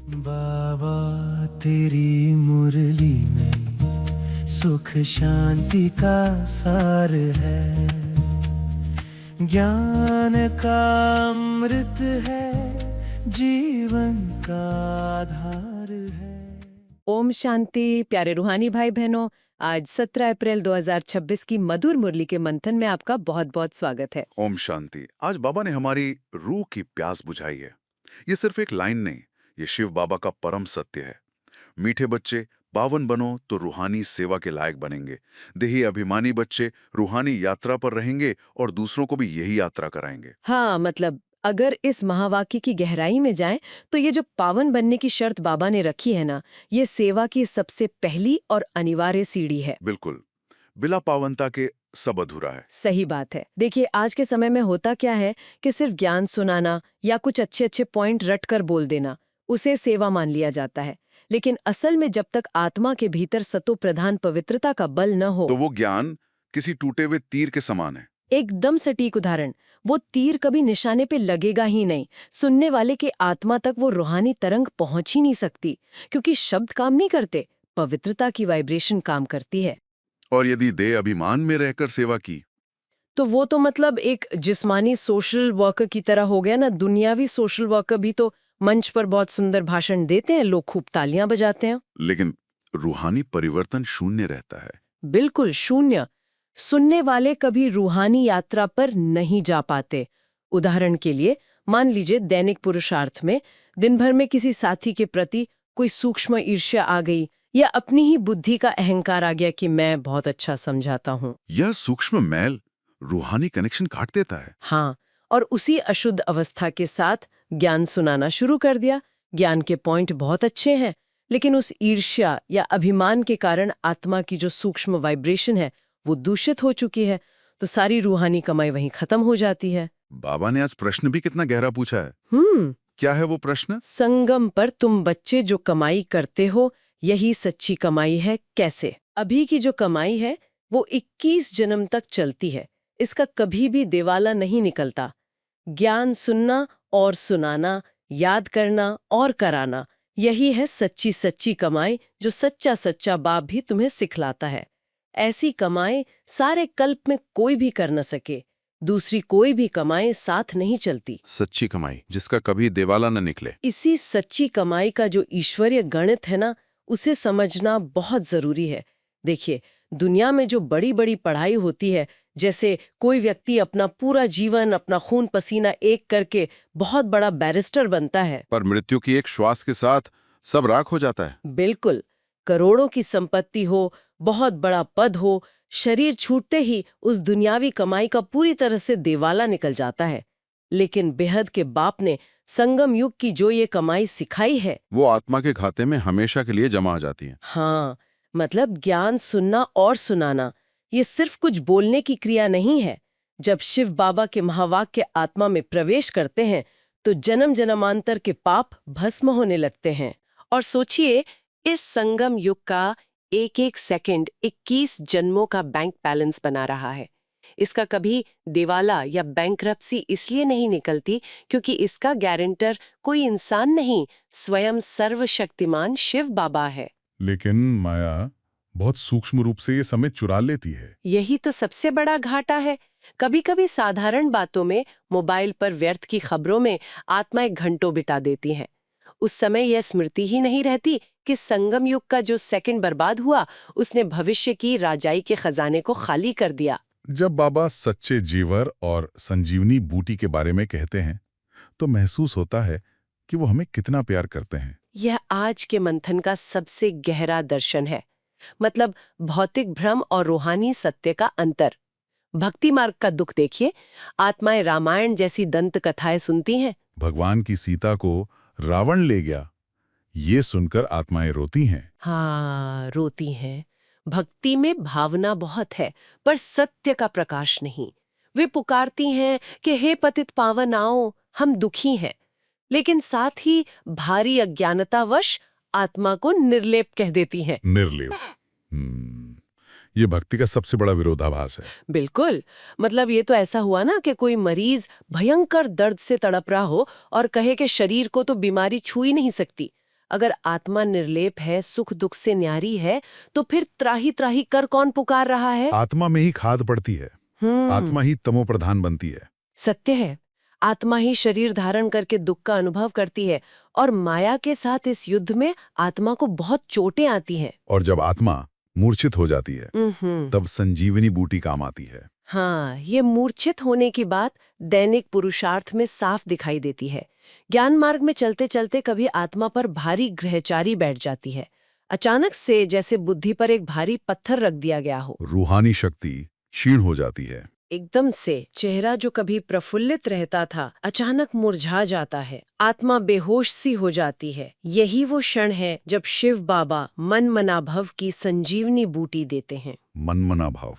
बाबा तेरी मुरली में सुख शांति का सार है, ज्ञान का अमृत है, जीवन का आधार है। ओम शांति। प्यारे रूहानी भाई बहनों, आज 17 अप्रैल 2026 की मधुर मुरली के मंथन में आपका बहुत बहुत स्वागत है। ओम शांति। आज बाबा ने हमारी रूह की प्यास बुझाई है। ये सिर्फ एक लाइन नहीं, ये शिव बाबा का परम सत्य है। मीठे बच्चे पावन बनो तो रूहानी सेवा के लायक बनेंगे। देही अभिमानी बच्चे रूहानी यात्रा पर रहेंगे और दूसरों को भी यही यात्रा कराएंगे। हाँ, मतलब अगर इस महावाक्य की गहराई में जाएं तो ये जो पावन बनने की शर्त बाबा ने रखी है ना, ये सेवा की सबसे पहली और अनिवार्य सीढ़ी है। बिल्कुल, बिना पावनता के सब अधूरा है। सही बात है। देखिए, आज के समय में होता क्या है कि सिर्फ ज्ञान सुनाना या कुछ अच्छे अच्छे पॉइंट रट कर बोल देना, उसे सेवा मान लिया जाता है। लेकिन असल में जब तक आत्मा के भीतर सतो प्रधान पवित्रता का बल न हो, तो वो ज्ञान किसी टूटे हुए तीर के समान है। एकदम सटीक उदाहरण, वो तीर कभी निशाने पे लगेगा ही नहीं। सुनने वाले के आत्मा तक वो रूहानी तरंग पहुंच ही नहीं सकती, क्योंकि शब्द काम नहीं करते, पवित्रता की वाइब्रेशन काम करती है। और यदि देह अभिमान में रहकर सेवा की, तो वो तो मतलब एक जिस्मानी सोशल वर्कर की तरह हो गया ना। दुनियावी सोशल वर्कर भी तो मंच पर बहुत सुंदर भाषण देते हैं, लोग खूब तालियां बजाते हैं। लेकिन रूहानी परिवर्तन शून्य रहता है। बिल्कुल शून्य। सुनने वाले कभी रूहानी यात्रा पर नहीं जा पाते। उदाहरण के लिए, मान लीजिए दैनिक पुरुषार्थ में दिन भर में किसी साथी के प्रति कोई सूक्ष्म ईर्ष्या आ गई, या अपनी ही बुद्धि का अहंकार आ गया कि मैं बहुत अच्छा समझाता हूँ। यह सूक्ष्म मैल रूहानी कनेक्शन काट देता है। हाँ, और उसी अशुद्ध अवस्था के साथ ज्ञान सुनाना शुरू कर दिया। ज्ञान के पॉइंट बहुत अच्छे हैं, लेकिन उस ईर्ष्या या अभिमान के कारण आत्मा की जो सूक्ष्म वाइब्रेशन है वो दूषित हो चुकी है, तो सारी रूहानी कमाई वहीं खत्म हो जाती है। बाबा ने आज प्रश्न भी कितना गहरा पूछा है। क्या है वो प्रश्न? संगम पर तुम बच्चे जो कमाई करते हो, यही सच्ची कमाई है कैसे? अभी की जो कमाई है वो 21 जन्म तक चलती है, इसका कभी भी दिवाला नहीं निकलता। ज्ञान सुनना और सुनाना, याद करना और कराना, यही है सच्ची सच्ची कमाई, जो सच्चा सच्चा बाप भी तुम्हें सिखलाता है। ऐसी कमाई सारे कल्प में कोई भी कर न सके, दूसरी कोई भी कमाई साथ नहीं चलती। सच्ची कमाई जिसका कभी दिवाला न निकले। इसी सच्ची कमाई का जो ईश्वरीय गणित है ना, उसे समझना बहुत जरूरी है। देखिए, दुनिया में जो बड़ी बड़ी पढ़ाई होती है, जैसे कोई व्यक्ति अपना पूरा जीवन, अपना खून पसीना एक करके बहुत बड़ा बैरिस्टर बनता है, पर मृत्यु की एक श्वास के साथ सब राख हो जाता है। बिल्कुल। करोड़ों की संपत्ति हो, बहुत बड़ा पद हो, शरीर छूटते ही उस दुनियावी कमाई का पूरी तरह से दिवाला निकल जाता है। लेकिन बेहद के बाप ने संगम युग की जो ये कमाई सिखाई है, वो आत्मा के खाते में हमेशा के लिए जमा आ जाती है। हाँ, मतलब ज्ञान सुनना और सुनाना, ये सिर्फ कुछ बोलने की क्रिया नहीं है। जब शिव बाबा के महावाक्य आत्मा में प्रवेश करते हैं, तो जन्म जन्मांतर के पाप भस्म होने लगते हैं। और सोचिए, इस संगम युग का एक एक सेकंड 21 जन्मों का बैंक बैलेंस बना रहा है। इसका कभी दिवाला या बैंकरप्सी इसलिए नहीं निकलती क्योंकि इसका गारंटर कोई इंसान नहीं, स्वयं सर्वशक्तिमान शिव बाबा है। लेकिन माया बहुत सूक्ष्म रूप से ये समय चुरा लेती है। यही तो सबसे बड़ा घाटा है। कभी कभी साधारण बातों में, मोबाइल पर व्यर्थ की खबरों में आत्माएं घंटों बिता देती हैं। उस समय यह स्मृति ही नहीं रहती कि संगम युग का जो सेकंड बर्बाद हुआ, उसने भविष्य की राजाई के खजाने को खाली कर दिया। जब बाबा सच्चे जीवर और संजीवनी बूटी के बारे में कहते हैं, तो महसूस होता है कि वो हमें कितना प्यार करते हैं। यह आज के मंथन का सबसे गहरा दर्शन है। मतलब भौतिक भ्रम और रूहानी सत्य का अंतर। भक्ति मार्ग का दुख देखिए, आत्माएं रामायण जैसी दंत कथाएं सुनती हैं। भगवान की सीता को रावण ले गया, ये सुनकर आत्माएं रोती हैं। हाँ, रोती हैं। भक्ति में भावना बहुत है, पर सत्य का प्रकाश नहीं। वे पुकारती हैं कि हे पतित पावन आओ, हम दुखी हैं। लेकिन साथ ही भारी अज्ञानतावश आत्मा को निर्लेप कह देती हैं। निर्लेप। ये भक्ति का सबसे बड़ा विरोधाभास है। बिल्कुल। मतलब ये तो ऐसा हुआ ना कि कोई मरीज भयंकर दर्द से तड़प रहा हो और कहे कि शरीर को तो बीमारी छू ही नहीं सकती, अगर आत्मा निर्लेप है, सुख दुख से न्यारी है, तो फिर त्राही त्राही कर कौन पुकार रहा है? आत्मा में ही खाद पड़ती है, आत्मा ही तमोप्रधान बनती है। सत्य है। आत्मा ही शरीर धारण करके दुख का अनुभव करती है, और माया के साथ इस युद्ध में आत्मा को बहुत चोटें आती हैं। और जब आत्मा मूर्छित हो जाती है तब संजीवनी बूटी काम आती है। हाँ, ये मूर्छित होने की बात दैनिक पुरुषार्थ में साफ दिखाई देती है। ज्ञान मार्ग में चलते चलते कभी आत्मा पर भारी ग्रहचारी बैठ जाती है, अचानक से, जैसे बुद्धि पर एक भारी पत्थर रख दिया गया हो। रूहानी शक्ति क्षीण हो जाती है। एकदम से चेहरा जो कभी प्रफुल्लित रहता था अचानक मुरझा जाता है, आत्मा बेहोश सी हो जाती है। यही वो क्षण है जब शिव बाबा मन मना भव की संजीवनी बूटी देते हैं। मनमना भाव,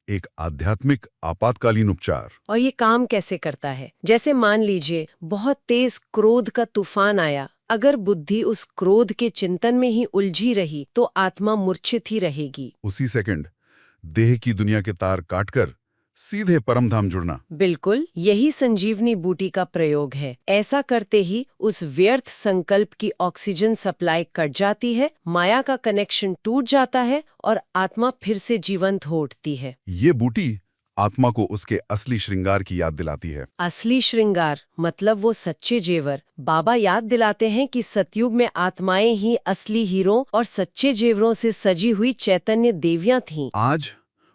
एक आध्यात्मिक आपातकालीन उपचार। और ये काम कैसे करता है? जैसे मान लीजिए बहुत तेज क्रोध का तूफान आया, अगर बुद्धि उस क्रोध के चिंतन में ही उलझी रही तो आत्मा मूर्छित ही रहेगी। उसी सेकंड देह की दुनिया के तार काटकर सीधे परमधाम जुड़ना। बिल्कुल, यही संजीवनी बूटी का प्रयोग है। ऐसा करते ही उस व्यर्थ संकल्प की ऑक्सीजन सप्लाई कट जाती है, माया का कनेक्शन टूट जाता है और आत्मा फिर से जीवंत हो उठती है। ये बूटी आत्मा को उसके असली श्रृंगार की याद दिलाती है। असली श्रृंगार मतलब वो सच्चे जेवर। बाबा याद दिलाते हैं कि सतयुग में आत्माएं ही असली हीरो और सच्चे जेवरों से सजी हुई चैतन्य देवियां थीं। आज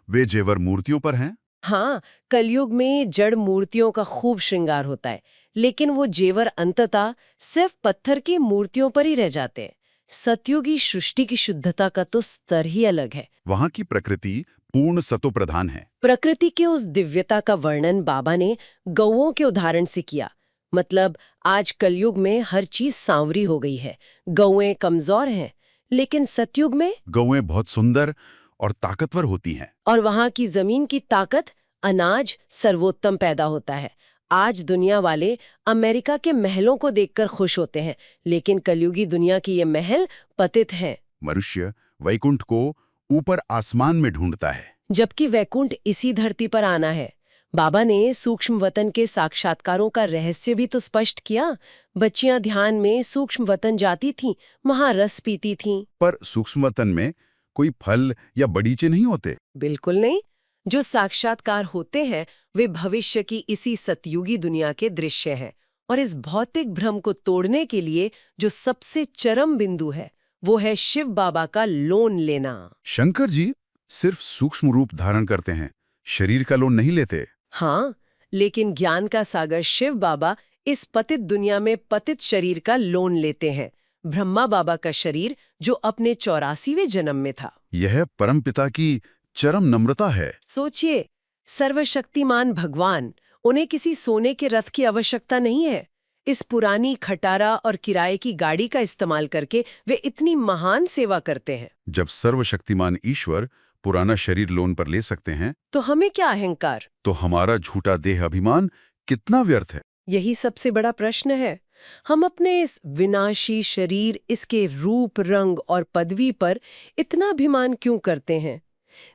वे जेवर मूर्तियों पर हैं। हाँ, कलयुग में जड़ मूर्तियों का खूब श्रृंगार होता है, लेकिन वो जेवर अंततः सिर्फ पत्थर की मूर्तियों पर ही रह जाते हैं। सतयुगी सृष्टि की शुद्धता का तो स्तर ही अलग है। वहां की प्रकृति पूर्ण सतोप्रधान है। प्रकृति के उस दिव्यता का वर्णन बाबा ने गौओं के उदाहरण से किया। मतलब आज कलयुग में हर चीज सांवरी हो गई है, गौएं कमजोर हैं, लेकिन सतयुग में गौएं बहुत सुंदर और ताकतवर होती हैं। और वहां की जमीन की ताकत, अनाज सर्वोत्तम पैदा होता है। आज दुनिया वाले अमेरिका के महलों को देखकर खुश होते हैं, लेकिन कलयुगी दुनिया की ये महल पतित हैं। मनुष्य वैकुंठ को ऊपर आसमान में ढूंढता है, जबकि वैकुंठ इसी धरती पर आना है। बाबा ने सूक्ष्म वतन के साक्षात्कारों का रहस्य भी तो स्पष्ट किया। बच्चियां ध्यान में सूक्ष्म वतन जाती थीं, वहां रस पीती थीं। पर सूक्ष्म वतन में कोई फल या बगीचे नहीं होते। बिल्कुल नहीं। जो साक्षात्कार होते हैं वे भविष्य की इसी सतयुगी दुनिया के दृश्य हैं। और इस भौतिक भ्रम को तोड़ने के लिए जो सबसे चरम बिंदु है वो है शिव बाबा का लोन लेना। शंकर जी सिर्फ सूक्ष्म रूप धारण करते हैं, शरीर का लोन नहीं लेते। हाँ, लेकिन ज्ञान का सागर शिव बाबा इस पतित दुनिया में पतित शरीर का लोन लेते हैं। ब्रह्मा बाबा का शरीर जो अपने 84वें जन्म में था। यह परमपिता की चरम नम्रता है। सोचिए, सर्वशक्तिमान भगवान, उन्हें किसी सोने के रथ की आवश्यकता नहीं है। इस पुरानी खटारा और किराए की गाड़ी का इस्तेमाल करके वे इतनी महान सेवा करते हैं। जब सर्वशक्तिमान ईश्वर पुराना शरीर लोन पर ले सकते हैं तो हमें क्या अहंकार? तो हमारा झूठा देह अभिमान कितना व्यर्थ है। यही सबसे बड़ा प्रश्न है। हम अपने इस विनाशी शरीर, इसके रूप, रंग और पदवी पर इतना अभिमान क्यों करते हैं?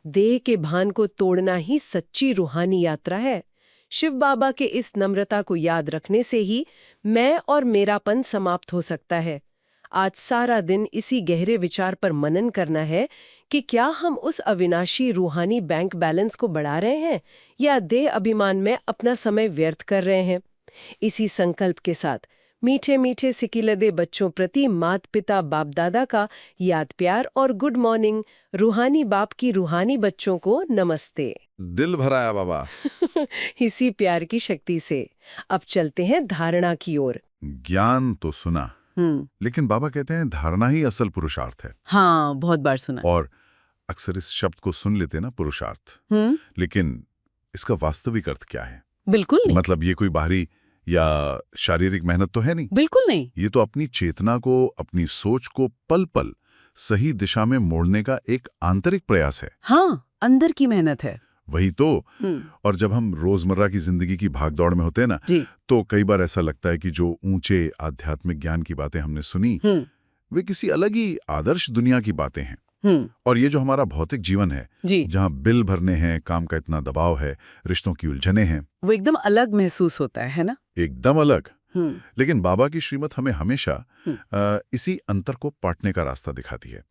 देह के भान को तोड़ना ही सच्ची रूहानी यात्रा है। शिव बाबा के इस नम्रता को याद रखने से ही मैं और मेरापन समाप्त हो सकता है। आज सारा दिन इसी गहरे विचार पर मनन करना है कि क्या हम उस अविनाशी रूहानी बैंक बैलेंस को बढ़ा रहे हैं या देह अभिमान में अपना समय व्यर्थ कर रहे हैं। इसी संकल्प के साथ मीठे मीठे सिकिलदे बच्चों प्रति मात पिता बाप दादा का याद प्यार और गुड मॉर्निंग। रूहानी बाप की रूहानी बच्चों को नमस्ते। दिल भराया बाबा। इसी प्यार की शक्ति से अब चलते हैं धारणा की ओर। ज्ञान तो सुना, लेकिन बाबा कहते हैं धारणा ही असल पुरुषार्थ है। हाँ, बहुत बार सुना। और अक्सर इस शब्द को सुन लेते ना, पुरुषार्थ, लेकिन इसका वास्तविक अर्थ क्या है? बिल्कुल नहीं। मतलब ये कोई बाहरी या शारीरिक मेहनत तो है नहीं। बिल्कुल नहीं। ये तो अपनी चेतना को, अपनी सोच को पल पल सही दिशा में मोड़ने का एक आंतरिक प्रयास है। हाँ, अंदर की मेहनत है। वही तो। और जब हम रोजमर्रा की जिंदगी की भागदौड़ में होते हैं ना, तो कई बार ऐसा लगता है कि जो ऊंचे आध्यात्मिक ज्ञान की बातें हमने सुनी वे किसी अलग ही आदर्श दुनिया की बातें हैं। और ये जो हमारा भौतिक जीवन है, जहाँ बिल भरने हैं, काम का इतना दबाव है, रिश्तों की उलझने हैं, वो एकदम अलग महसूस होता है ना? एकदम अलग। लेकिन बाबा की श्रीमत हमें हमेशा इसी अंतर को पाटने का रास्ता दिखाती है।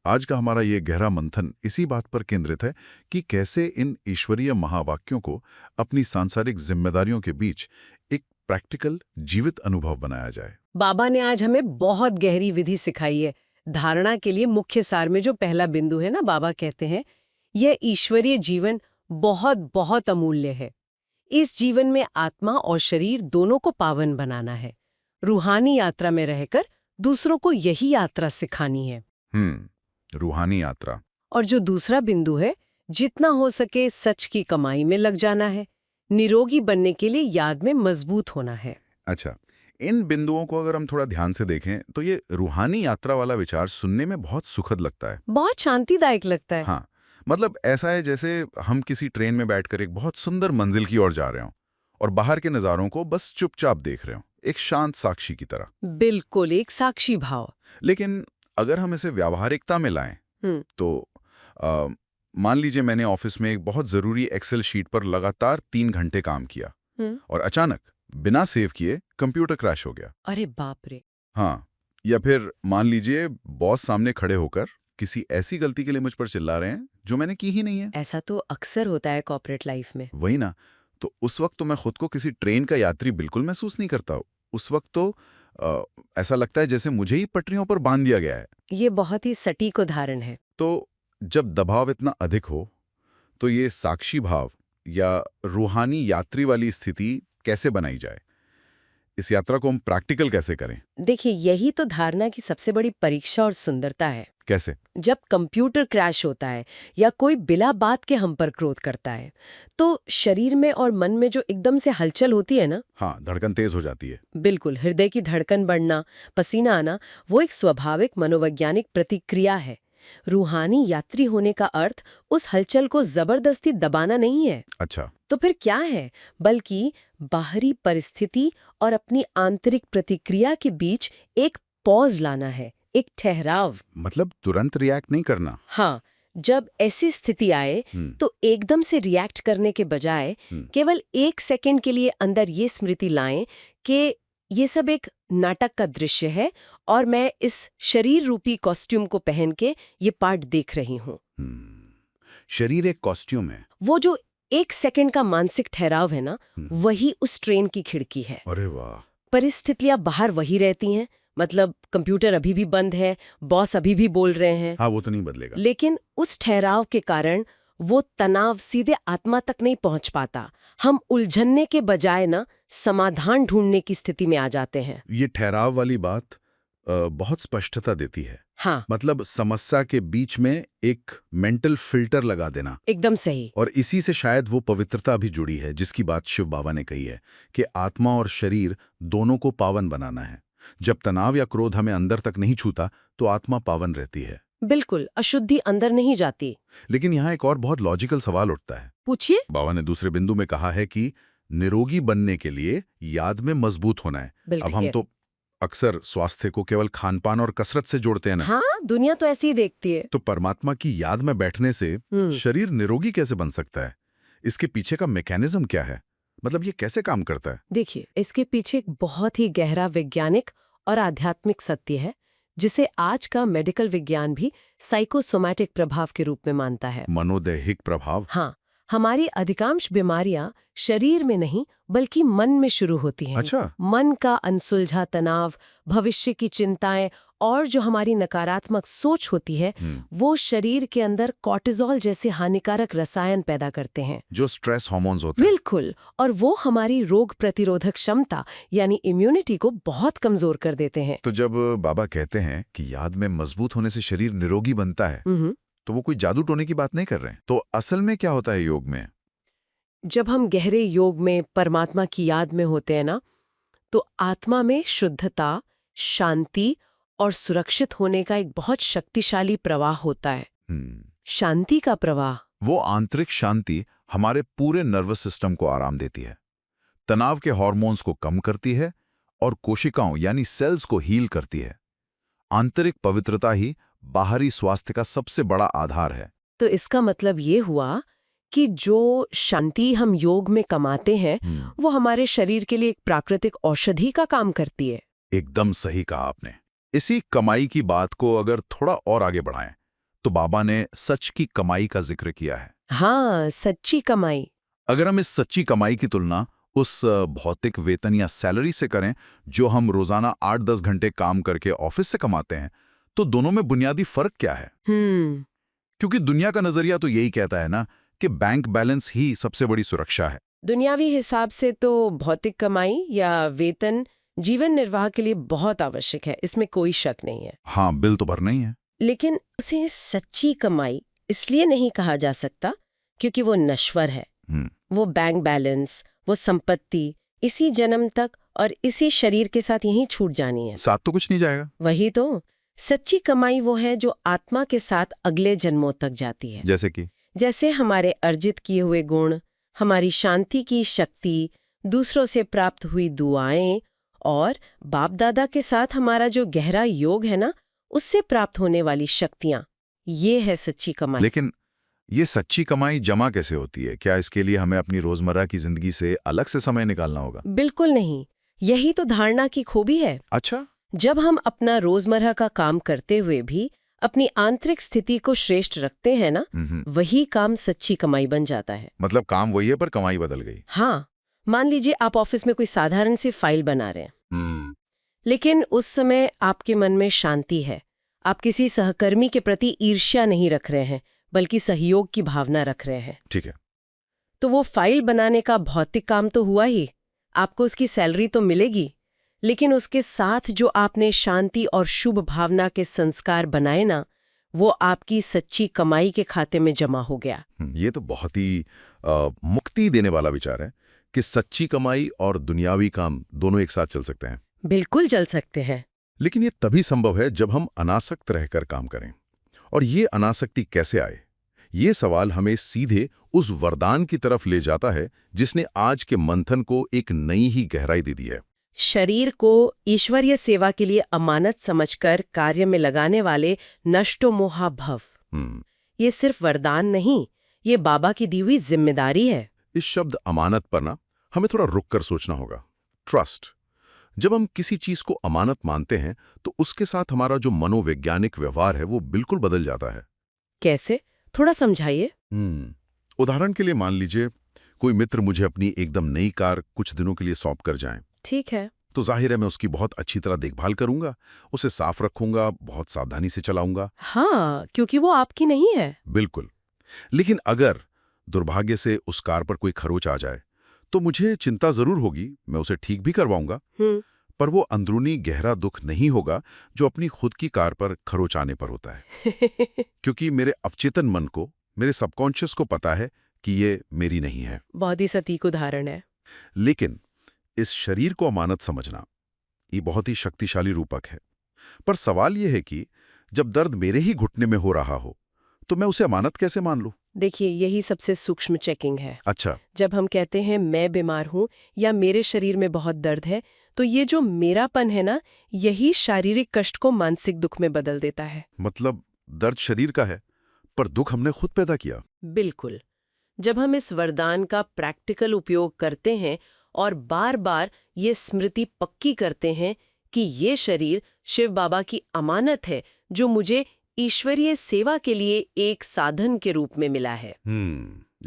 आज का हमारा ये गहरा मंथन इसी बात पर केंद्रित है कि कैसे इन ईश्वरीय महावाक्यों को अपनी सांसारिक जिम्मेदारियों के बीच एक प्रैक्टिकल जीवित अनुभव बनाया जाए। बाबा ने आज हमें बहुत गहरी विधि सिखाई है। धारणा के लिए मुख्य सार में जो पहला बिंदु है ना, बाबा कहते हैं यह ईश्वरीय जीवन बहुत बहुत अमूल्य है। इस जीवन में आत्मा और शरीर दोनों को पावन बनाना है। रूहानी यात्रा में रहकर दूसरों को यही यात्रा सिखानी है। रूहानी यात्रा। और जो दूसरा बिंदु है, जितना हो सके सच की कमाई में लग जाना है। निरोगी बनने के लिए याद में मजबूत होना है। अच्छा, इन बिंदुओं को अगर हम थोड़ा ध्यान से देखें तो ये रूहानी यात्रा वाला विचार सुनने में बहुत सुखद लगता है, बहुत शांतिदायक लगता है। हाँ, मतलब ऐसा है जैसे हम किसी ट्रेन में बैठकर एक बहुत सुंदर मंजिल की ओर जा रहे हों और बाहर के नज़ारों को बस चुपचाप देख रहे हों, एक शांत साक्षी की तरह। बिल्कुल, एक साक्षी भाव। लेकिन अगर हम इसे व्यावहारिकता में लाएं तो मान लीजिए मैंने ऑफिस में एक बहुत ज़रूरी एक्सेल शीट पर लगातार 3 घंटे काम किया और अचानक बिना सेव किए कंप्यूटर क्रैश हो गया। अरे बाप रे। हाँ, या फिर मान लीजिए बॉस सामने खड़े होकर किसी ऐसी गलती के लिए मुझ पर चिल्ला रहे हैं जो मैंने की ही नहीं है। ऐसा तो अक्सर होता है कॉर्पोरेट लाइफ में। वही ना, तो उस वक्त तो मैं खुद को किसी ट्रेन का यात्री बिल्कुल महसूस नहीं करता। उस वक्त तो ऐसा लगता है जैसे मुझे ही पटरियों पर बांध दिया गया है। ये बहुत ही सटीक उदाहरण है। तो जब दबाव इतना अधिक हो तो ये साक्षी भाव या रूहानी यात्री वाली स्थिति कैसे बनाई जाए? इस यात्रा को हम प्रैक्टिकल कैसे करें? देखिए, यही तो धारणा की सबसे बड़ी परीक्षा और सुंदरता है। कैसे? जब कंप्यूटर क्रैश होता है या कोई बिला बात के हम पर क्रोध करता है, तो शरीर में और मन में जो एकदम से हलचल होती है ना, हाँ, धड़कन तेज हो जाती है। बिल्कुल, हृदय की धड़कन बढ़ना, पसीना आना, वो एक स्वाभाविक मनोवैज्ञानिक प्रतिक्रिया है। रूहानी यात्री होने का अर्थ उस हलचल को जबरदस्ती दबाना नहीं है। अच्छा, तो फिर क्या है? बल्कि बाहरी परिस्थिति और अपनी आंतरिक प्रतिक्रिया के बीच एक पॉज लाना है, एक ठहराव। मतलब तुरंत रिएक्ट नहीं करना। हाँ, जब ऐसी स्थिति आए तो एकदम से रिएक्ट करने के बजाय केवल 1 सेकंड के लिए अंदर ये स्मृति लाएं कि ये सब एक नाटक का दृश्य है और मैं इस शरीर रूपी कॉस्ट्यूम को पहन के ये पार्ट देख रही हूँ। शरीर एक कॉस्ट्यूम है। वो जो 1 सेकंड का मानसिक ठहराव है ना, वही उस ट्रेन की खिड़की है। अरे वाह। परिस्थितियां बाहर वही रहती हैं, मतलब कंप्यूटर अभी भी बंद है, बॉस अभी भी बोल रहे हैं। हाँ, वो तो नहीं बदलेगा। लेकिन उस ठहराव के कारण वो तनाव सीधे आत्मा तक नहीं पहुंच पाता। हम उलझनने के बजाय ना समाधान ढूंढने की स्थिति में आ जाते हैं। ये ठहराव वाली बात बहुत स्पष्टता देती है। हाँ, मतलब समस्या के बीच में एक मेंटल फिल्टर लगा देना। एकदम सही। और इसी से शायद वो पवित्रता भी जुड़ी है जिसकी बात शिव बाबा ने कही है कि आत्मा और शरीर दोनों को पावन बनाना है। जब तनाव या क्रोध हमें अंदर तक नहीं छूता तो आत्मा पावन रहती है। बिल्कुल, अशुद्धि अंदर नहीं जाती। लेकिन यहाँ एक और बहुत लॉजिकल सवाल उठता है। पूछिए। बाबा ने दूसरे बिंदु में कहा है कि निरोगी बनने के लिए याद में मजबूत होना है। अब हम तो अक्सर स्वास्थ्य को केवल खानपान और कसरत से जोड़ते हैं ना। हाँ, दुनिया तो ऐसी ही देखती है। तो परमात्मा की याद में बैठने से शरीर निरोगी कैसे बन सकता है? इसके पीछे का मैकेनिज्म क्या है? मतलब ये कैसे काम करता है? देखिए, इसके पीछे एक बहुत ही गहरा वैज्ञानिक और आध्यात्मिक सत्य है जिसे आज का मेडिकल विज्ञान भी साइकोसोमैटिक प्रभाव के रूप में मानता है। मनोदैहिक प्रभाव? हाँ, हमारी अधिकांश बीमारियां शरीर में नहीं बल्कि मन में शुरू होती हैं। अच्छा। मन का अनसुलझा तनाव, भविष्य की चिंताएं और जो हमारी नकारात्मक सोच होती है वो शरीर के अंदर कॉर्टिसोल जैसे हानिकारक रसायन पैदा करते हैं, जो स्ट्रेस हार्मोन्स होते हैं। बिल्कुल, और वो हमारी रोग प्रतिरोधक क्षमता यानी इम्यूनिटी को बहुत कमजोर कर देते हैं। तो जब बाबा कहते हैं कि याद में मजबूत होने से शरीर निरोगी बनता है, तो वो कोई जादू टोने की बात नहीं कर रहे हैं। तो असल में क्या होता है योग में? जब हम गहरे योग में परमात्मा की याद में होते हैं ना, तो आत्मा में शुद्धता, शांति और सुरक्षित होने का एक बहुत शक्तिशाली प्रवाह होता है। शांति का प्रवाह। वो आंतरिक शांति हमारे पूरे नर्वस सिस्टम को आराम देती है, तनाव के हार्मोन्स को कम करती है और कोशिकाओं यानी सेल्स को हील करती है। आंतरिक पवित्रता ही बाहरी स्वास्थ्य का सबसे बड़ा आधार है। तो इसका मतलब ये हुआ कि जो शांति हम योग में कमाते हैं वो हमारे शरीर के लिए एक प्राकृतिक औषधि का काम करती है। एकदम सही कहा आपने। इसी कमाई की बात को अगर थोड़ा और आगे बढ़ाएं तो बाबा ने सच की कमाई का जिक्र किया है। हाँ, सच्ची कमाई। अगर हम इस सच्ची कमाई की तुलना उस भौतिक वेतन या सैलरी से करें जो हम रोजाना 8-10 घंटे काम करके ऑफिस से कमाते हैं, तो दोनों में बुनियादी फर्क क्या है? क्योंकि दुनिया का नजरिया तो यही कहता है ना कि बैंक बैलेंस ही सबसे बड़ी सुरक्षा है। दुनियावी हिसाब से तो भौतिक कमाई या वेतन जीवन निर्वाह के लिए बहुत आवश्यक है, इसमें कोई शक नहीं है। हाँ, बिल तो भरना ही है। लेकिन उसे सच्ची कमाई इसलिए नहीं कहा जा सकता क्योंकि वो नश्वर है। वो बैंक बैलेंस, वो संपत्ति इसी जन्म तक और इसी शरीर के साथ यहीं छूट जानी है। साथ तो कुछ नहीं जाएगा। वही तो, सच्ची कमाई वो है जो आत्मा के साथ अगले जन्मों तक जाती है। जैसे हमारे अर्जित किए हुए गुण, हमारी शांति की शक्ति, दूसरों से प्राप्त हुई दुआएं और बाप दादा के साथ हमारा जो गहरा योग है ना, उससे प्राप्त होने वाली शक्तियां, ये है सच्ची कमाई। लेकिन ये सच्ची कमाई जमा कैसे होती है? क्या इसके लिए हमें अपनी रोजमर्रा की जिंदगी से अलग से समय निकालना होगा? बिल्कुल नहीं, यही तो धारणा की खूबी है। अच्छा, जब हम अपना रोजमर्रा का काम करते हुए भी अपनी आंतरिक स्थिति को श्रेष्ठ रखते हैं ना, वही काम सच्ची कमाई बन जाता है। मतलब काम वही है पर कमाई बदल गई। हाँ, मान लीजिए आप ऑफिस में कोई साधारण सी फाइल बना रहे हैं, लेकिन उस समय आपके मन में शांति है। आप किसी सहकर्मी के प्रति ईर्ष्या नहीं रख रहे हैं, बल्कि सहयोग की भावना रख रहे हैं। ठीक है। तो वो फाइल बनाने का भौतिक काम तो हुआ ही, आपको उसकी सैलरी तो मिलेगी, लेकिन उसके साथ जो आपने शांति और शुभ भावना के संस्कार बनाए ना, वो आपकी सच्ची कमाई के खाते में जमा हो गया। ये तो बहुत ही मुक्ति देने वाला विचार है कि सच्ची कमाई और दुनियावी काम दोनों एक साथ चल सकते हैं। बिल्कुल चल सकते हैं। लेकिन ये तभी संभव है जब हम अनासक्त रहकर काम करें। और ये अनासक्ति कैसे आए? ये सवाल हमें सीधे उस वरदान की तरफ ले जाता है जिसने आज के मंथन को एक नई ही गहराई दे दी है। शरीर को ईश्वरीय सेवा के लिए अमानत समझकर कार्य में लगाने वाले नष्टो मोहा भव। ये सिर्फ वरदान नहीं, ये बाबा की दी हुई जिम्मेदारी है। इस शब्द अमानत पर ना हमें थोड़ा रुककर सोचना होगा। ट्रस्ट। जब हम किसी चीज को अमानत मानते हैं तो उसके साथ हमारा जो मनोवैज्ञानिक व्यवहार है वो बिल्कुल बदल जाता है। कैसे? थोड़ा समझाइए। उदाहरण के लिए मान लीजिए कोई मित्र मुझे अपनी एकदम नई कार कुछ दिनों के लिए सौंप कर जाए। ठीक है। तो जाहिर है मैं उसकी बहुत अच्छी तरह देखभाल करूंगा, उसे साफ रखूंगा, बहुत सावधानी से चलाऊंगा। हाँ, क्योंकि वो आपकी नहीं है। बिल्कुल। लेकिन अगर दुर्भाग्य से उस कार पर कोई खरोच आ जाए तो मुझे चिंता जरूर होगी, मैं उसे ठीक भी करवाऊंगा, पर वो अंदरूनी गहरा दुख नहीं होगा जो अपनी खुद की कार पर खरोच आने पर होता है। क्योंकि मेरे अवचेतन मन को, मेरे सबकॉन्शियस को पता है कि ये मेरी नहीं है। बहुत ही सटीक उदाहरण है। लेकिन इस शरीर को अमानत समझना ये बहुत ही शक्तिशाली रूपक है। पर सवाल यह है कि जब दर्द मेरे ही घुटने में हो रहा हो तो मैं उसे अमानत कैसे मान लूं? देखिए, यही सबसे सूक्ष्म चेकिंग है। अच्छा। जब हम कहते हैं मैं बीमार हूं या मेरे शरीर में बहुत दर्द है, तो ये जो मेरापन है ना, यही शारीरिक कष्ट को मानसिक दुख में बदल देता है। मतलब दर्द शरीर का है पर दुख हमने खुद पैदा किया। बिल्कुल। जब हम इस वरदान का प्रैक्टिकल उपयोग करते हैं और बार बार ये स्मृति पक्की करते हैं कि ये शरीर शिव बाबा की अमानत है जो मुझे ईश्वरीय सेवा के लिए एक साधन के रूप में मिला है।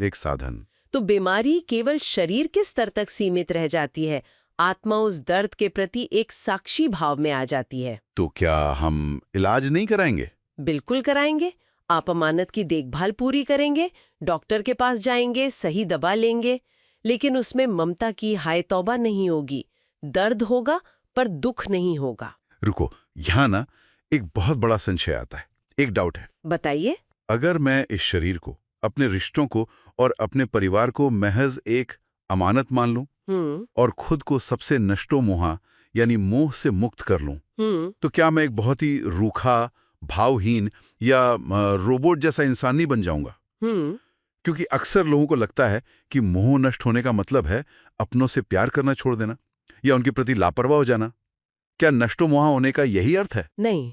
एक साधन। तो बीमारी केवल शरीर के स्तर तक सीमित रह जाती है, आत्मा उस दर्द के प्रति एक साक्षी भाव में आ जाती है। तो क्या हम इलाज नहीं कराएंगे? बिल्कुल कराएंगे। आप अमानत की देखभाल पूरी करेंगे, डॉक्टर के पास जाएंगे, सही दवा लेंगे, लेकिन उसमें ममता की हाय तौबा नहीं होगी। दर्द होगा पर दुख नहीं होगा। रुको, यहाँ ना एक बहुत बड़ा संशय आता है, एक डाउट है। बताइए। अगर मैं इस शरीर को, अपने रिश्तों को और अपने परिवार को महज एक अमानत मान लूं और खुद को सबसे नष्टो मोहा यानी मोह से मुक्त कर लूं, तो क्या मैं एक बहुत ही रूखा, भावहीन या रोबोट जैसा इंसान नहीं बन जाऊंगा? क्योंकि अक्सर लोगों को लगता है कि मोह नष्ट होने का मतलब है अपनों से प्यार करना छोड़ देना या उनके प्रति लापरवाह हो जाना। क्या नष्टो मोहा होने का यही अर्थ है? नहीं,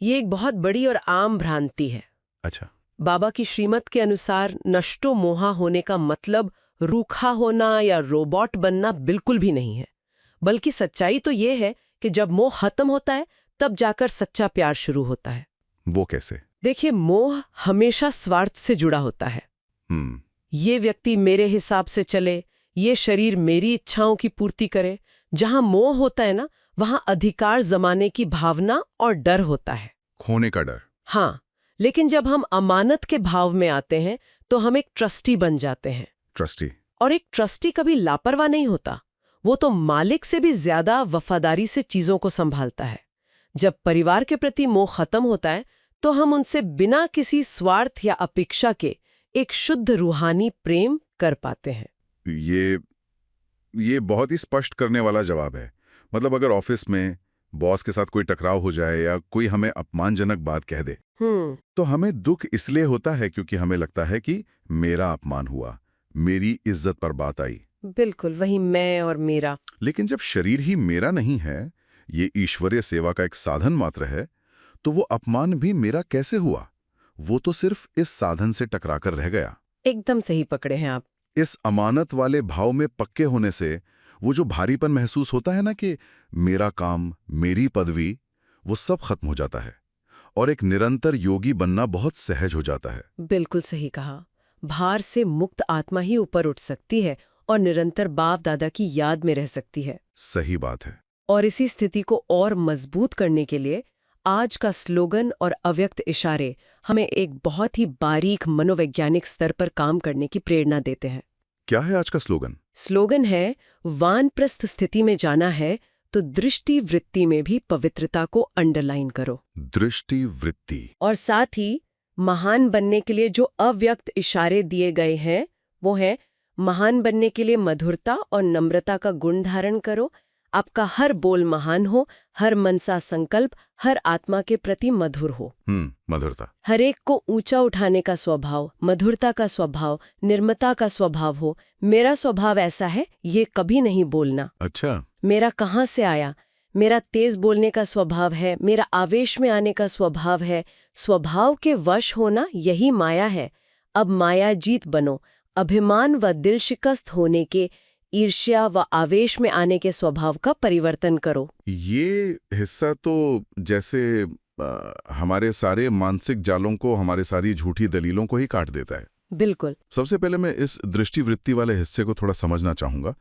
ये एक बहुत बड़ी और आम भ्रांति है। अच्छा। बाबा की श्रीमत के अनुसार नष्टो मोहा होने का मतलब रूखा होना या रोबोट बनना बिल्कुल भी नहीं है, बल्कि सच्चाई तो ये है कि जब मोह खत्म होता है तब जाकर सच्चा प्यार शुरू होता है। वो कैसे? देखिए, मोह हमेशा स्वार्थ से जुड़ा होता है। ये व्यक्ति मेरे हिसाब से चले, ये शरीर मेरी इच्छाओं की पूर्ति करे। जहां मोह होता है ना, वहां अधिकार जमाने की भावना और डर होता है, खोने का डर। हाँ, लेकिन जब हम अमानत के भाव में आते हैं तो हम एक ट्रस्टी बन जाते हैं। ट्रस्टी? और एक ट्रस्टी कभी लापरवाह नहीं होता, वो तो मालिक से भी ज्यादा वफादारी से चीजों को संभालता है। जब परिवार के प्रति मोह खत्म होता है तो हम उनसे बिना किसी स्वार्थ या अपेक्षा के एक शुद्ध रूहानी प्रेम कर पाते हैं। ये बहुत ही स्पष्ट करने वाला जवाब है। मतलब अगर ऑफिस में बॉस के साथ कोई टकराव हो जाए या कोई हमें अपमानजनक बात कह दे, तो हमें दुख इसलिए होता है क्योंकि हमें लगता है कि मेरा अपमान हुआ, मेरी इज्जत पर बात आई। बिल्कुल, वही मैं और मेरा। लेकिन जब शरीर ही मेरा नहीं है, ये ईश्वरीय सेवा का एक साधन मात्र है, तो वो अपमान भी मेरा कैसे हुआ? वो तो सिर्फ इस साधन से टकराकर रह गया। एकदम सही पकड़े हैं आप। इस अमानत वाले भाव में पक्के होने से वो जो भारीपन महसूस होता है ना कि मेरा काम, मेरी पदवी, वो सब खत्म हो जाता है और एक निरंतर योगी बनना बहुत सहज हो जाता है। बिल्कुल सही कहा। भार से मुक्त आत्मा ही ऊपर उठ सकती है और निरंतर बाप दादा की याद में रह सकती है। सही बात है। और इसी स्थिति को और मजबूत करने के लिए आज का स्लोगन और अव्यक्त इशारे हमें एक बहुत ही बारीक मनोवैज्ञानिक स्तर पर काम करने की प्रेरणा देते हैं। क्या है आज का स्लोगन? स्लोगन है, वानप्रस्थ स्थिति में जाना है तो दृष्टि वृत्ति में भी पवित्रता को अंडरलाइन करो। दृष्टि वृत्ति। और साथ ही महान बनने के लिए जो अव्यक्त इशारे दिए गए हैं वो है, महान बनने के लिए मधुरता और नम्रता का गुण धारण करो। आपका हर बोल महान हो, हर मनसा संकल्प हर आत्मा के प्रति मधुर हो। मधुरता। हर एक को ऊंचा उठाने का स्वभाव, मधुरता का स्वभाव, निर्मता का स्वभाव हो। मेरा स्वभाव ऐसा है, ये कभी नहीं बोलना। अच्छा। मेरा कहाँ से आया? मेरा तेज बोलने का स्वभाव है, मेरा आवेश में आने का स्वभाव है। स्वभाव के वश होना यही माया है। अब माया जीत बनो। अभिमान व दिल शिकस्त होने के, ईर्ष्या व आवेश में आने के स्वभाव का परिवर्तन करो। ये हिस्सा तो जैसे हमारे सारे मानसिक जालों को, हमारे सारी झूठी दलीलों को ही काट देता है। बिल्कुल। सबसे पहले मैं इस दृष्टिवृत्ति वाले हिस्से को थोड़ा समझना चाहूंगा।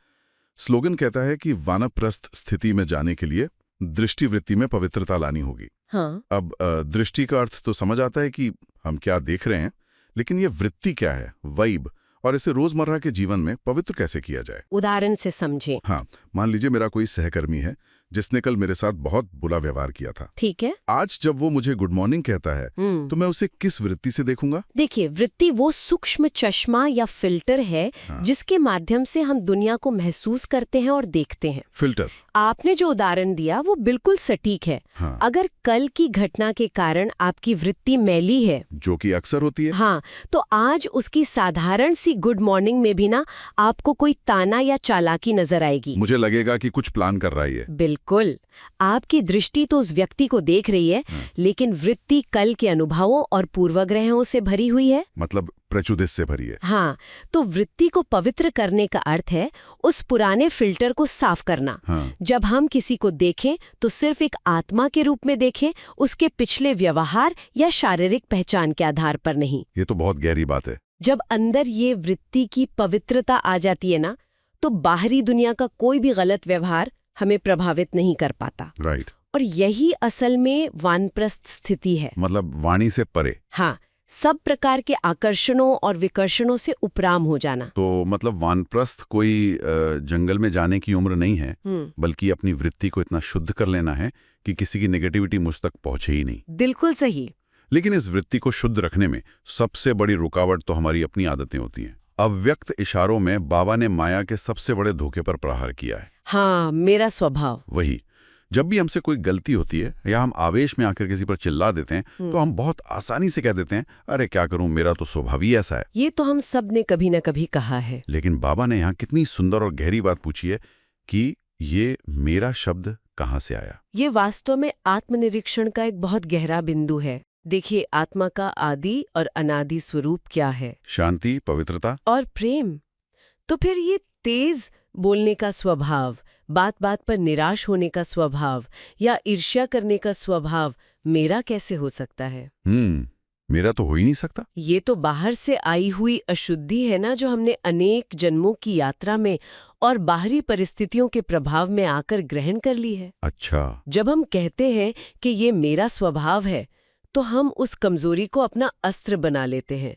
स्लोगन कहता है कि वानप्रस्थ स्थिति में जाने के लिए दृष्टिवृत्ति में पवित्रता लानी होगी। हाँ। अब दृष्टि का अर्थ तो समझ आता है कि हम क्या देख रहे हैं, लेकिन ये वृत्ति क्या है, वाइब, और इसे रोजमर्रा के जीवन में पवित्र कैसे किया जाए? उदाहरण से समझें। हाँ, मान लीजिए मेरा कोई सहकर्मी है जिसने कल मेरे साथ बहुत बुरा व्यवहार किया था। ठीक है। आज जब वो मुझे गुड मॉर्निंग कहता है तो मैं उसे किस वृत्ति से देखूंगा? देखिए, वृत्ति वो सूक्ष्म चश्मा या फिल्टर है जिसके माध्यम से हम दुनिया को महसूस करते हैं और देखते हैं। फिल्टर। आपने जो उदाहरण दिया वो बिल्कुल सटीक है। हाँ। अगर कल की घटना के कारण आपकी वृत्ति मैली है, जो कि अक्सर होती है, हाँ, तो आज उसकी साधारण सी गुड मॉर्निंग में भी ना आपको कोई ताना या चालाकी नजर आएगी। मुझे लगेगा कि कुछ प्लान कर रहा है। बिल्कुल। आपकी दृष्टि तो उस व्यक्ति को देख रही है, लेकिन वृत्ति कल के अनुभवों और पूर्वाग्रहों से भरी हुई है। मतलब प्रेजुडिस से भरी है। हाँ, तो वृत्ति को पवित्र करने का अर्थ है उस पुराने फिल्टर को साफ करना। हाँ। जब हम किसी को देखें तो सिर्फ एक आत्मा के रूप में देखें, उसके पिछले व्यवहार या शारीरिक पहचान के आधार पर नहीं। ये तो बहुत गहरी बात है। जब अंदर ये वृत्ति की पवित्रता आ जाती है ना, तो बाहरी दुनिया का कोई भी गलत व्यवहार हमें प्रभावित नहीं कर पाता। राइट। और यही असल में वानप्रस्थ स्थिति है। मतलब वाणी से परे। हाँ, सब प्रकार के आकर्षणों और विकर्षणों से उपराम हो जाना। तो मतलब वानप्रस्थ कोई जंगल में जाने की उम्र नहीं है, बल्कि अपनी वृत्ति को इतना शुद्ध कर लेना है कि किसी की नेगेटिविटी मुझ तक पहुंचे ही नहीं। बिल्कुल सही। लेकिन इस वृत्ति को शुद्ध रखने में सबसे बड़ी रुकावट तो हमारी अपनी आदतें होती हैं। अव्यक्त इशारों में बाबा ने माया के सबसे बड़े धोखे पर प्रहार किया है। हाँ, मेरा स्वभाव। वही, जब भी हमसे कोई गलती होती है या हम आवेश में आकर किसी पर चिल्ला देते हैं तो हम बहुत आसानी से कह देते हैं, अरे क्या करूं, मेरा तो स्वभाव ही ऐसा है। ये तो हम सब ने कभी न कभी कहा है। लेकिन बाबा ने यहाँ कितनी सुंदर और गहरी बात पूछी है कि ये मेरा शब्द कहाँ से आया। ये वास्तव में आत्मनिरीक्षण का एक बहुत गहरा बिंदु है। देखिए, आत्मा का आदि और अनादि स्वरूप क्या है? शांति, पवित्रता। और प्रेम। तो फिर ये तेज बोलने का स्वभाव, बात बात पर निराश होने का स्वभाव या ईर्ष्या करने का स्वभाव मेरा कैसे हो सकता है? मेरा तो हो ही नहीं सकता। ये तो बाहर से आई हुई अशुद्धि है ना, जो हमने अनेक जन्मों की यात्रा में और बाहरी परिस्थितियों के प्रभाव में आकर ग्रहण कर ली है। अच्छा। जब हम कहते हैं कि ये मेरा स्वभाव है, तो हम उस कमजोरी को अपना अस्त्र बना लेते हैं।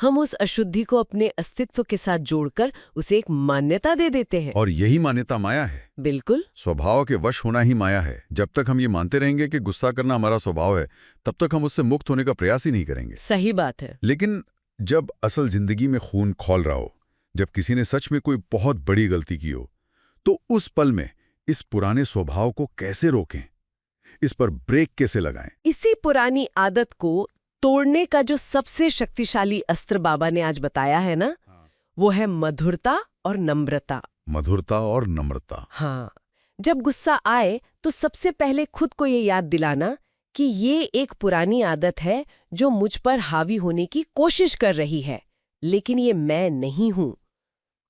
हम उस अशुद्धि को अपने अस्तित्व के साथ जोड़कर उसे एक मान्यता दे देते हैं। और यही मान्यता माया है। बिल्कुल। स्वभाव के वश होना ही माया है। जब तक हम ये मानते रहेंगे कि गुस्सा करना हमारा स्वभाव है, तब तक हम उससे मुक्त होने का प्रयास ही नहीं करेंगे। सही बात है। लेकिन जब असल जिंदगी में खून खौल रहा हो, जब किसी ने सच में कोई बहुत बड़ी गलती की हो, तो उस पल में इस पुराने स्वभाव को कैसे रोकें? इस पर ब्रेक कैसे लगाएं? इसी पुरानी आदत को तोड़ने का जो सबसे शक्तिशाली अस्त्र बाबा ने आज बताया है ना, वो है मधुरता और नम्रता। मधुरता और नम्रता। हाँ, जब गुस्सा आए तो सबसे पहले खुद को ये याद दिलाना कि ये एक पुरानी आदत है जो मुझ पर हावी होने की कोशिश कर रही है, लेकिन ये मैं नहीं हूं।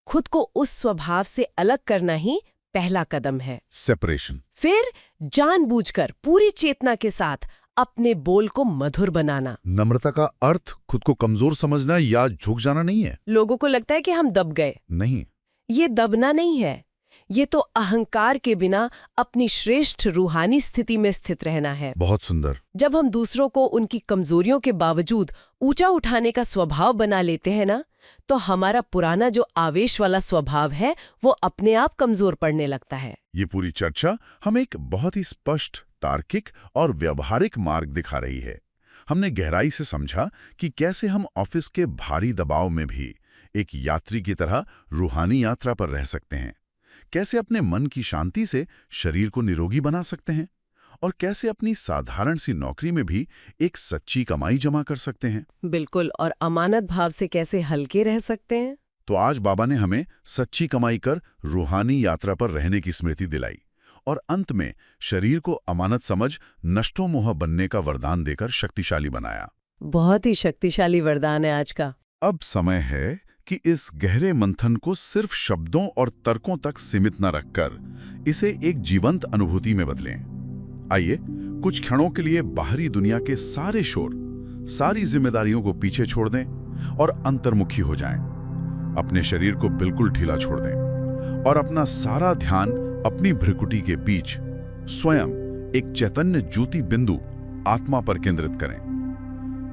खुद को उस स्वभाव से अलग करना ही पहला कदम है। सेपरेशन। फिर जानबूझकर पूरी चेतना के साथ अपने बोल को मधुर बनाना। नम्रता का अर्थ खुद को कमजोर समझना या झुक जाना नहीं है। लोगों को लगता है कि हम दब गए। नहीं, ये दबना नहीं है, ये तो अहंकार के बिना अपनी श्रेष्ठ रूहानी स्थिति में स्थित रहना है। बहुत सुंदर। जब हम दूसरों को उनकी कमजोरियों के बावजूद ऊंचा उठाने का स्वभाव बना लेते हैं ना, तो हमारा पुराना जो आवेश वाला स्वभाव है वो अपने आप कमजोर पड़ने लगता है। ये पूरी चर्चा हमें एक बहुत ही स्पष्ट, तार्किक और व्यवहारिक मार्ग दिखा रही है। हमने गहराई से समझा कि कैसे हम ऑफिस के भारी दबाव में भी एक यात्री की तरह रूहानी यात्रा पर रह सकते हैं, कैसे अपने मन की शांति से शरीर को निरोगी बना सकते हैं, और कैसे अपनी साधारण सी नौकरी में भी एक सच्ची कमाई जमा कर सकते हैं। बिल्कुल, और अमानत भाव से कैसे हल्के रह सकते हैं। तो आज बाबा ने हमें सच्ची कमाई कर रूहानी यात्रा पर रहने की स्मृति दिलाई, और अंत में शरीर को अमानत समझ नष्टो मोह बनने का वरदान देकर शक्तिशाली बनाया। बहुत ही शक्तिशाली वरदान है आज का। अब समय है कि इस गहरे मंथन को सिर्फ शब्दों और तर्कों तक सीमित न रखकर इसे एक जीवंत अनुभूति में बदलें। आइए कुछ क्षणों के लिए बाहरी दुनिया के सारे शोर, सारी जिम्मेदारियों को पीछे छोड़ दें और अंतर्मुखी हो जाएं। अपने शरीर को बिल्कुल ढीला छोड़ दें और अपना सारा ध्यान अपनी भ्रिकुटी के बीच स्वयं एक चैतन्य ज्योति बिंदु आत्मा पर केंद्रित करें।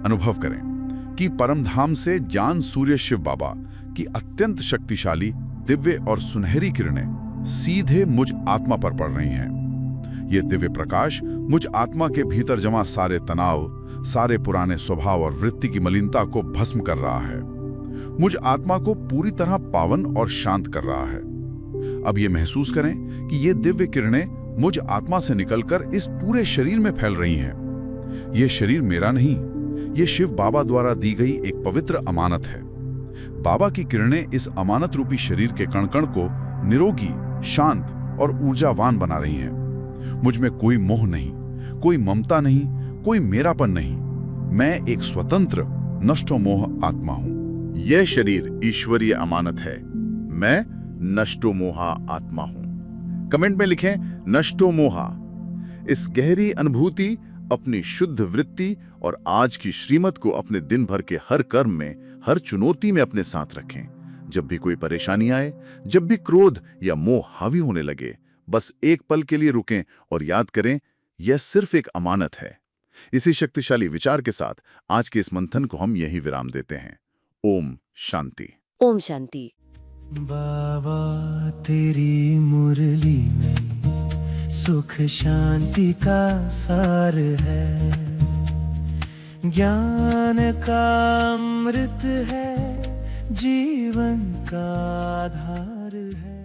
अनुभव करें कि परमधाम से ज्ञान सूर्य शिव बाबा की अत्यंत शक्तिशाली, दिव्य और सुनहरी किरणें सीधे मुझ आत्मा पर पड़ रही हैं। ये दिव्य प्रकाश मुझ आत्मा के भीतर जमा सारे तनाव, सारे पुराने स्वभाव और वृत्ति की मलिनता को भस्म कर रहा है, मुझ आत्मा को पूरी तरह पावन और शांत कर रहा है। अब ये महसूस करें कि ये दिव्य किरणें मुझ आत्मा से निकलकर इस पूरे शरीर में फैल रही हैं। ये शरीर मेरा नहीं, ये शिव बाबा द्वारा दी गई एक पवित्र अमानत है। बाबा की किरणें इस अमानत रूपी शरीर के कण-कण को निरोगी, शांत और ऊर्जावान बना रही हैं। मुझ में कोई मोह नहीं, कोई ममता नहीं, कोई मेरापन नहीं। मैं एक स्वतंत्र नष्टो मोह आत्मा हूं। यह शरीर ईश्वरीय अमानत है। मैं नष्टो मोहा आत्मा हूं। कमेंट में लिखें नष्टो मोहा। इस गहरी अनुभूति, अपनी शुद्ध वृत्ति और आज की श्रीमत को अपने दिन भर के हर कर्म में, हर चुनौती में अपने साथ रखें। जब भी कोई परेशानी आए, जब भी क्रोध या मोह हावी होने लगे, बस एक पल के लिए रुकें और याद करें, यह सिर्फ एक अमानत है। इसी शक्तिशाली विचार के साथ आज के इस मंथन को हम यही विराम देते हैं। ओम शांति। ओम शांति। बाबा तेरी मुरली में सुख शांति का सार है, ज्ञान का अमृत है, जीवन का आधार है।